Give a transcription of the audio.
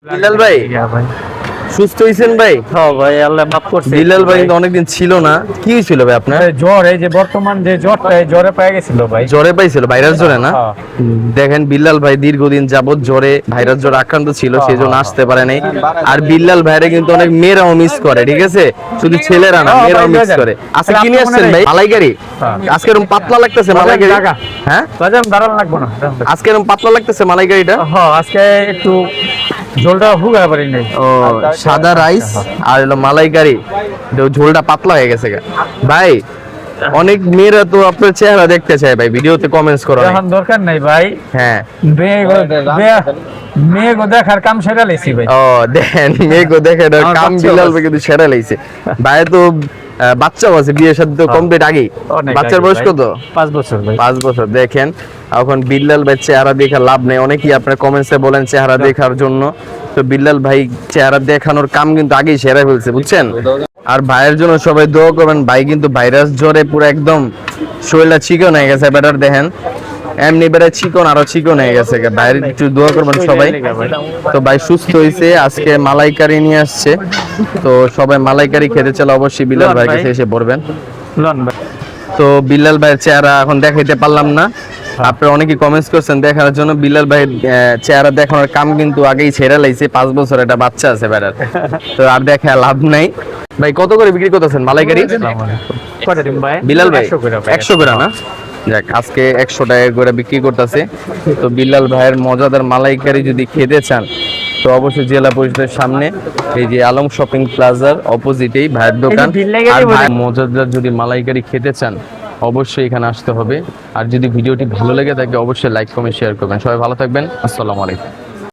বিলাল ভাই সুস্থ হইছেন ভাই? হ্যাঁ ভাই, আল্লাহ মাফ করছে। বিলাল ভাই কিন্তু অনেকদিন ছিল না, কি হয়েছিল ভাই আপনার? জ্বর, এই যে বর্তমান যে জ্বরটা, এই জ্বরে পেয়ে গেছিল ভাই। জ্বরে পাইছিল, ভাইরাস জ্বরে না? হ্যাঁ। দেখেন বিল্লাল ভাই দীর্ঘদিন যাবত জ্বরে ভাইরাস জ্বরে আক্রান্ত ছিল, সেজন্য আসতে পারে নাই। আর বিল্লাল ভাইরে কিন্তু অনেক মেয়েরাও মিস করে, ঠিক আছে? শুধু ছেলেরা না, মেয়েরাও মিস করে। আজকে কি নিয়ে আসছেন ভাই? মালাইকারি। আজকে এরকম পাতলা লাগতেছে মালাইকারি। হ্যাঁ বাজার দাঁড়ান লাগবো না। আজকে এরকম পাতলা লাগতেছে মালাইকারিটা। হ্যাঁ, আজকে একটু ঝোলটা হুগা পারি নাই। ও, সাদা রাইস আর হলো মালাইকারি, ঝোলটা পাতলা হয়ে গেছে ভাই। অনেক মেয়েরা তো আপনার চেহারা দেখতে চায় ভাই, ভিডিওতে কমেন্টস করো। এখন দরকার নাই ভাই। হ্যাঁ, মেয়েগো দেখার কাম সেরা লেছি ভাই। ও দেখেন মেয়েগো দেখে কাম বিলাল ভাই কিন্তু সেরা লাইছে ভাই। তো বাচ্চাও আছে, বিয়ে শাদী তো কমপ্লিট আগেই। বাচ্চার বয়স কত? 5 বছর ভাই। 5 বছর। দেখেন এখন বিল্লাল ভাই চেহারা দেখে লাভ নেই, অনেকেই আপনার কমেন্টসে বলেন চেহারা দেখার জন্য। তো বিল্লাল ভাই চেহারা দেখানোর কাম কিন্তু আগেই সেরা ফেলছে, বুঝছেন? আর ভাইয়ের জন্য সবাই দোয়া করবেন। ভাই কিন্তু ভাইরাস জ্বরে পুরো একদম শরীরটা চিকন হয়ে গেছে, বেটার দেখেন এমনি বেড়ে চিকন, আরো চিকন হয়ে গেছে। ভাইয়ের একটু দোয়া করবেন সবাই। তো ভাই সুস্থ হয়েছে, আজকে মালাইকারি নিয়ে আসছে। তো সবাই মালাইকারি খেতে চলে অবশ্যই বিল্লাল ভাইয়ের কাছে এসে পড়বেন। তো বিল্লাল ভাইয়ের চেহারা এখন দেখাইতে পারলাম না, আপনারা অনেকে কমেন্টস করছেন দেখার জন্য। বিল্লাল ভাইয়ের চেহারা দেখানোর কাম কিন্তু আগেই ছেড়ে লাইছে। 5 বছর একটা বাচ্চা আছে বেড়ার, তো আর দেখা লাভ নাই। ভাই কত করে বিক্রি করতেছেন মালাইকারি? বিল্লাল ভাই 100 করে না? যাক, আজকে 100 টাকা করে বিক্রি করতেছে। তো বিল্লাল ভাইয়ের মজাদার মালাইকারি যদি খেতে চান তো অবশ্যই জেলা পরিষদের সামনে এই যে আলম শপিং প্লাজার অপোজিটেই ভাইয়ের দোকান। আর ভাই মজাদার যদি মালাইকারি খেতে চান অবশ্যই এখানে আসতে হবে। আর যদি ভিডিওটি ভালো লেগে থাকে অবশ্যই লাইক কমেন্ট শেয়ার করবেন। সবাই ভালো থাকবেন, আসসালামু আলাইকুম।